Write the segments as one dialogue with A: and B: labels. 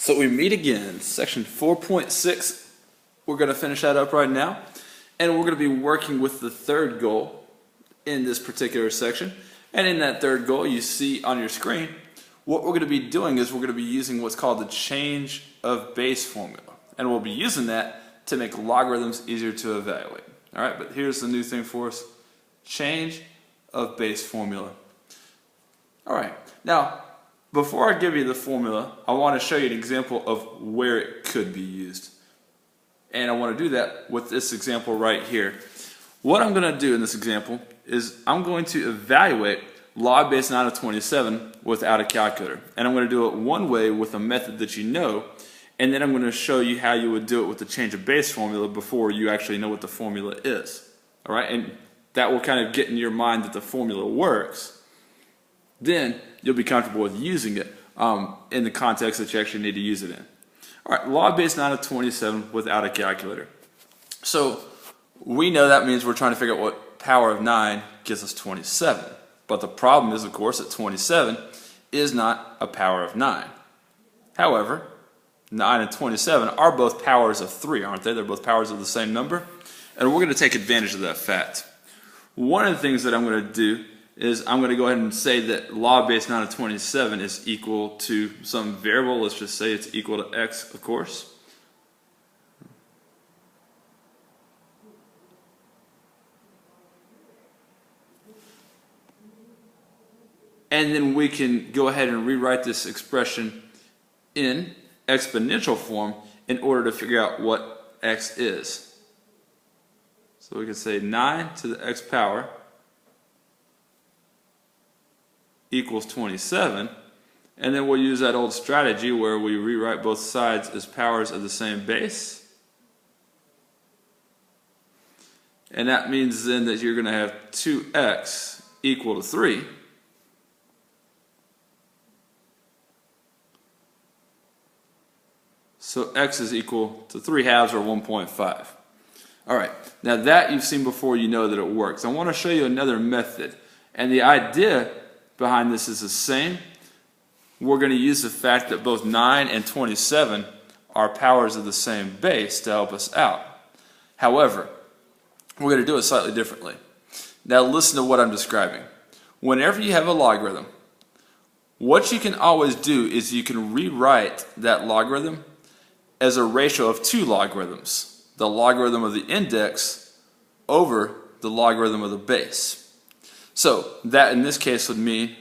A: So we meet again, section 4.6. We're going to finish that up right now. And we're going to be working with the third goal in this particular section. And in that third goal, you see on your screen, what we're going to be doing is we're going to be using what's called the change of base formula. And we'll be using that to make logarithms easier to evaluate. All right, but here's the new thing for us. Change of base formula. All right, now, before I give you the formula, I want to show you an example of where it could be used. And I want to do that with this example right here. What I'm going to do in this example is I'm going to evaluate log base 9 of 27 without a calculator. And I'm going to do it one way with a method that you know, and then I'm going to show you how you would do it with the change of base formula before you actually know what the formula is. All right, and that will kind of get in your mind that the formula works. Then you'll be comfortable with using it in the context that you actually need to use it in. All right, log base 9 of 27 without a calculator. So we know that means we're trying to figure out what power of 9 gives us 27. But the problem is, of course, that 27 is not a power of 9. However, 9 and 27 are both powers of 3, aren't they? They're both powers of the same number. And we're going to take advantage of that fact. One of the things that I'm going to do is I'm going to go ahead and say that log base 9 of 27 is equal to some variable. Let's just say it's equal to x, of course. And then we can go ahead and rewrite this expression in exponential form in order to figure out what x is. So we can say 9 to the x power equals 27, and then we'll use that old strategy where we rewrite both sides as powers of the same base. And that means then that you're going to have 2x equal to 3. So x is equal to 3 halves, or 1.5. All right, now that you've seen before, you know that it works. I want to show you another method, and the idea behind this is the same. We're going to use the fact that both 9 and 27 are powers of the same base to help us out. However, we're going to do it slightly differently. Now listen to what I'm describing. Whenever you have a logarithm, what you can always do is you can rewrite that logarithm as a ratio of two logarithms. The logarithm of the index over the logarithm of the base. So that in this case would mean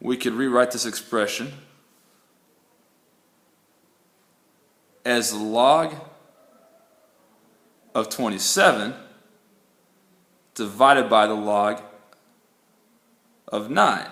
A: we could rewrite this expression as log of 27 divided by the log of 9.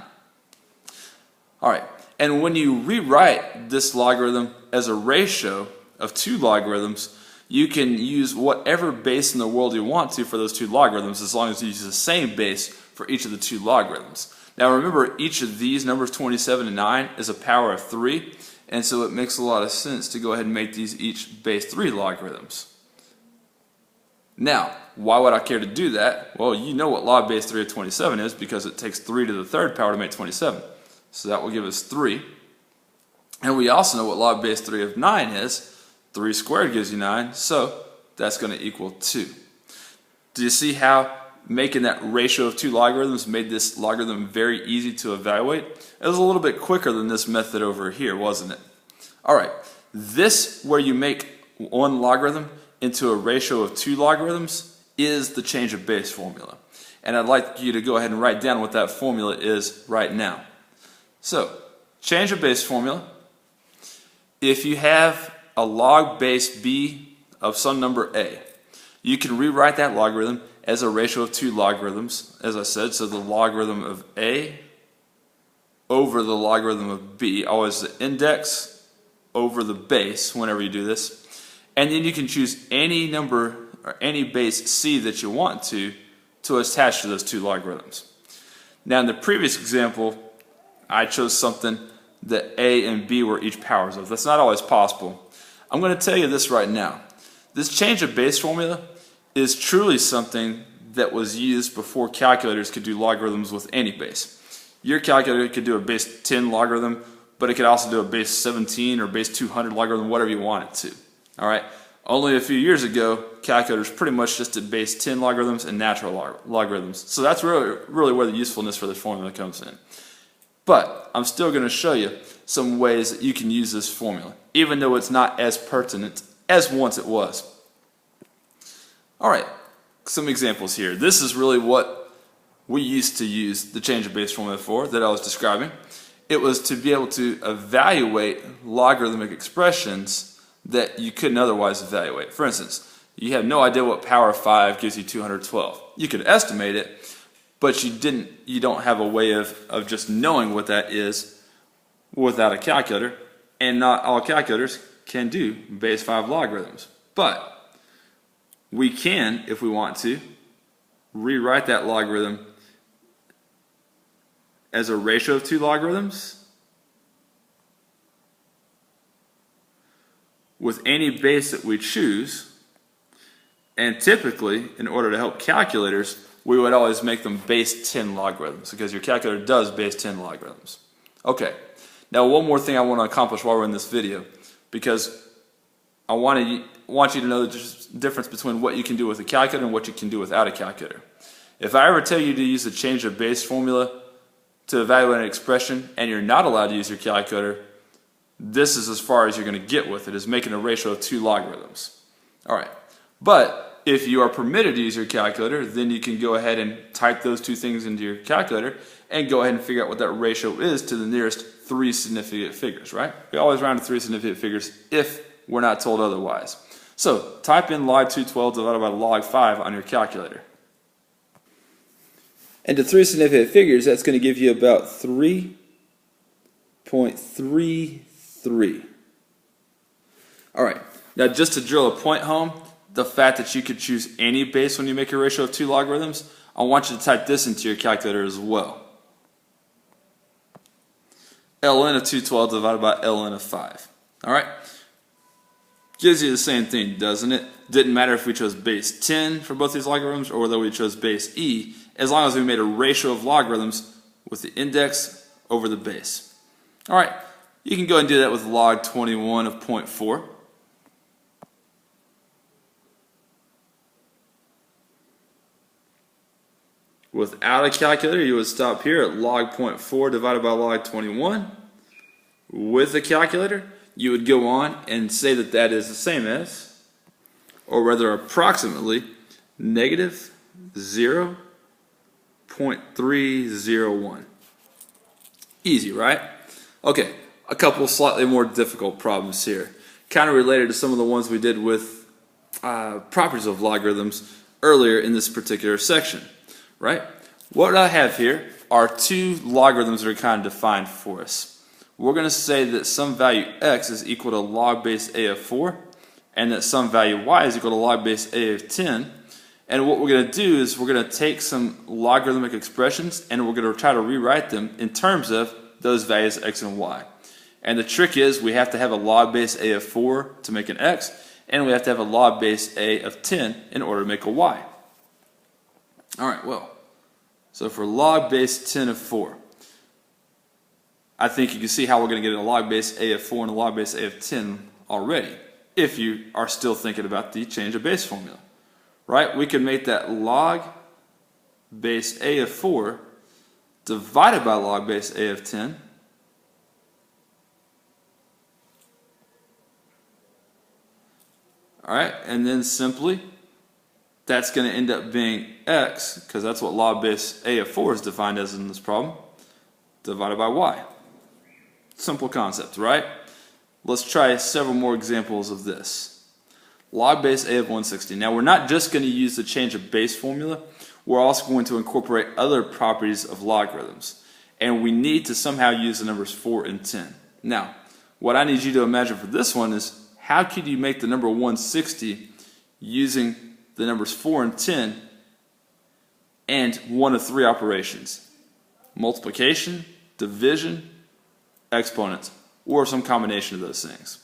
A: All right, and when you rewrite this logarithm as a ratio of two logarithms, you can use whatever base in the world you want to for those two logarithms, as long as you use the same base for each of the two logarithms. Now remember, each of these numbers, 27 and 9, is a power of 3, and so it makes a lot of sense to go ahead and make these each base 3 logarithms. Now, why would I care to do that? Well, you know what log base 3 of 27 is, because it takes 3 to the third power to make 27. So that will give us 3. And we also know what log base 3 of 9 is. 3 squared gives you 9, so that's going to equal 2. Do you see how making that ratio of two logarithms made this logarithm very easy to evaluate? It was a little bit quicker than this method over here, wasn't it? Alright, this where you make one logarithm into a ratio of two logarithms is the change of base formula. And I'd like you to go ahead and write down what that formula is right now. So, change of base formula. If you have a log base b of some number a, you can rewrite that logarithm as a ratio of two logarithms, as I said. So the logarithm of a over the logarithm of b, always the index over the base whenever you do this. And then you can choose any number or any base c that you want to attach to those two logarithms. Now in the previous example, I chose something that a and b were each powers of. That's not always possible. I'm going to tell you this right now. This change of base formula is truly something that was used before calculators could do logarithms with any base. Your calculator could do a base 10 logarithm but it could also do a base 17 or base 200 logarithm, whatever you want it to. All right. Only a few years ago, calculators pretty much just did base 10 logarithms and natural logarithms. So that's really where the usefulness for this formula comes in. But I'm still going to show you some ways that you can use this formula, even though it's not as pertinent as once it was. All right, some examples here. This is really what we used to use the change of base formula for that I was describing. It was to be able to evaluate logarithmic expressions that you couldn't otherwise evaluate. For instance, you have no idea what power of 5 gives you 212. You could estimate it, but you don't have a way of just knowing what that is without a calculator, and not all calculators can do base 5 logarithms. But we can, if we want to, rewrite that logarithm as a ratio of 2 logarithms with any base that we choose. And typically, in order to help calculators, we would always make them base 10 logarithms, because your calculator does base 10 logarithms. Okay, now one more thing I want to accomplish while we're in this video, because I want you to know the difference between what you can do with a calculator and what you can do without a calculator. If I ever tell you to use the change of base formula to evaluate an expression and you're not allowed to use your calculator, this is as far as you're going to get with it, is making a ratio of 2 logarithms. All right, but if you are permitted to use your calculator, then you can go ahead and type those two things into your calculator and go ahead and figure out what that ratio is to the nearest 3 significant figures, right? We always round to 3 significant figures if we're not told otherwise. So type in log 212 divided by log 5 on your calculator. And to 3 significant figures, that's going to give you about 3.33. All right, now just to drill a point home, the fact that you could choose any base when you make a ratio of 2 logarithms, I want you to type this into your calculator as well. ln of 212 divided by ln of 5. All right, gives you the same thing, doesn't it? Didn't matter if we chose base 10 for both these logarithms or whether we chose base e, as long as we made a ratio of logarithms with the index over the base. All right, you can go and do that with log 21 of 0.4. Without a calculator, you would stop here at log 0.4 divided by log 21. With a calculator, you would go on and say that that is the same as, or rather approximately, negative 0.301. Easy, right? Okay, a couple slightly more difficult problems here, kind of related to some of the ones we did with properties of logarithms earlier in this particular section, right? What I have here are 2 logarithms that are kind of defined for us. We're going to say that some value x is equal to log base a of 4, and that some value y is equal to log base a of 10. And what we're going to do is we're going to take some logarithmic expressions and we're going to try to rewrite them in terms of those values x and y. And the trick is we have to have a log base a of 4 to make an x, and we have to have a log base a of 10 in order to make a y. All right, well, so for log base 10 of 4, I think you can see how we're going to get a log base a of 4 and a log base a of 10 already, if you are still thinking about the change of base formula. Right? We can make that log base a of 4 divided by log base a of 10 all right, and then simply that's going to end up being x, because that's what log base a of 4 is defined as in this problem, divided by y. Simple concept, right? Let's try several more examples of this. Log base a of 160. Now we're not just going to use the change of base formula, we're also going to incorporate other properties of logarithms. And we need to somehow use the numbers 4 and 10. Now, what I need you to imagine for this one is, how could you make the number 160 using the numbers 4 and 10 and one of 3 operations? Multiplication, division, exponents, or some combination of those things.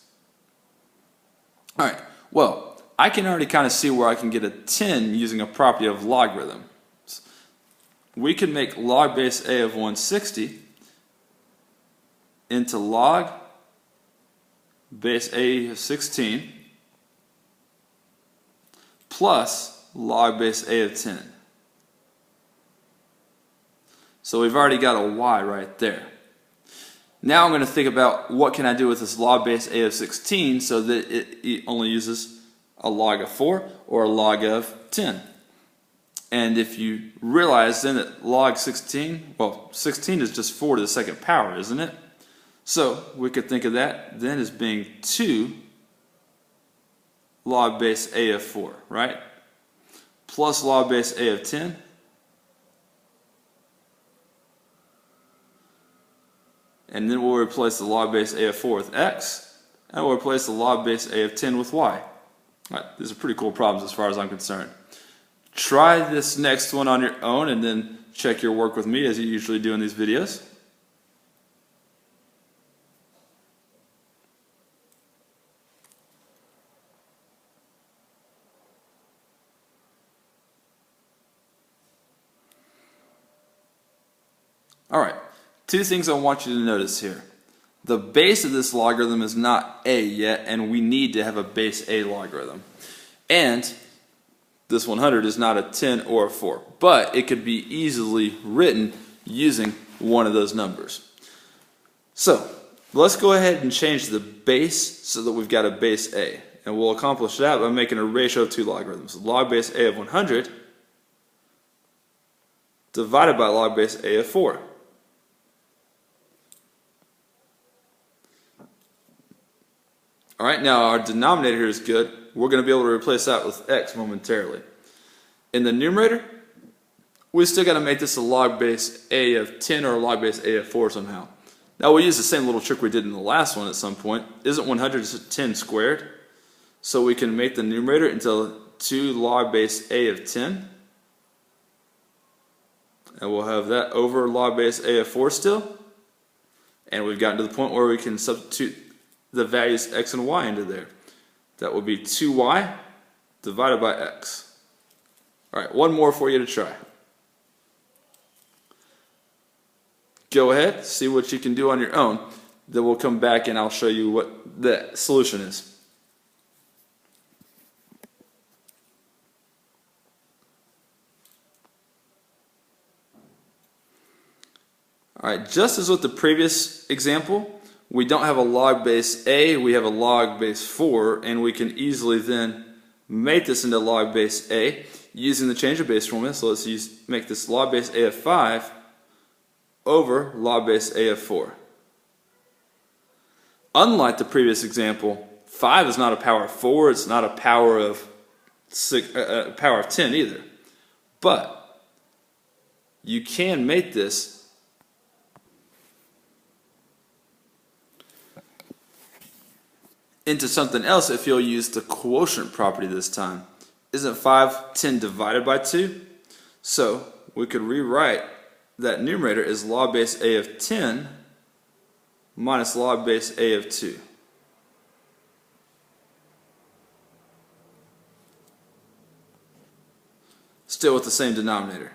A: All right, well, I can already kind of see where I can get a 10 using a property of logarithms. We can make log base a of 160 into log base A of 16 plus log base A of 10. So we've already got a y right there. Now I'm going to think about what can I do with this log base A of 16 so that it only uses a log of 4 or a log of 10. And if you realize then that log 16, well, 16 is just 4 to the second power, isn't it? So we could think of that then as being 2 log base A of 4, right? Plus log base A of 10. And then we'll replace the log base A of 4 with x, and we'll replace the log base A of 10 with y. All right, these are pretty cool problems as far as I'm concerned. Try this next one on your own and then check your work with me as you usually do in these videos. Alright, two things I want you to notice here. The base of this logarithm is not a yet, and we need to have a base a logarithm. And this 100 is not a 10 or a 4, but it could be easily written using one of those numbers. So let's go ahead and change the base so that we've got a base a. And we'll accomplish that by making a ratio of two logarithms. Log base a of 100 divided by log base a of 4. Alright, now our denominator here is good. We're going to be able to replace that with x momentarily. In the numerator, we still got to make this a log base a of 10 or a log base a of 4 somehow. Now we'll use the same little trick we did in the last one at some point. Isn't 110 squared? So we can make the numerator into 2 log base a of 10. And we'll have that over log base a of 4 still. And we've gotten to the point where we can substitute the values x and y into there. That would be 2y divided by x. Alright, one more for you to try. Go ahead, see what you can do on your own. Then we'll come back and I'll show you what the solution is. Alright, just as with the previous example, we don't have a log base a, we have a log base 4, and we can easily then make this into log base a using the change of base formula. So let's make this log base a of 5 over log base a of 4. Unlike the previous example, 5 is not a power of 4, it's not a power of 10 either. But you can make this into something else if you'll use the quotient property this time. Isn't 5 10 divided by 2? So we could rewrite that numerator as log base a of 10 minus log base a of 2. Still with the same denominator.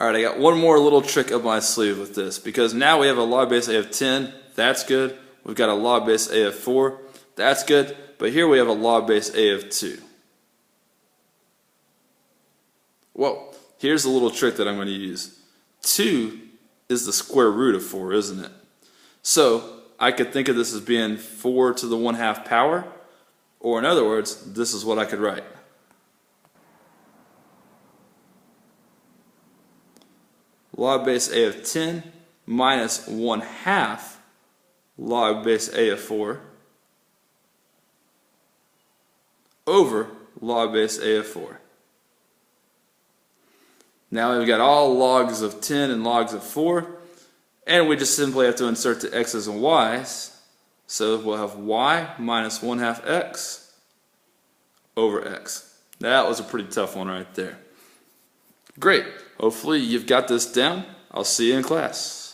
A: Alright, I got one more little trick up my sleeve with this, because now we have a log base a of 10, that's good. We've got a log base a of 4, that's good. But here we have a log base a of 2. Well, here's a little trick that I'm going to use. 2 is the square root of 4, isn't it? So I could think of this as being 4 to the 1/2 power, or in other words, this is what I could write. Log base a of 10 minus 1/2 log base a of 4 over log base a of 4. Now we've got all logs of 10 and logs of 4, and we just simply have to insert the x's and y's. So we'll have y minus 1/2 x over x. That was a pretty tough one right there. Great. Hopefully you've got this down. I'll see you in class.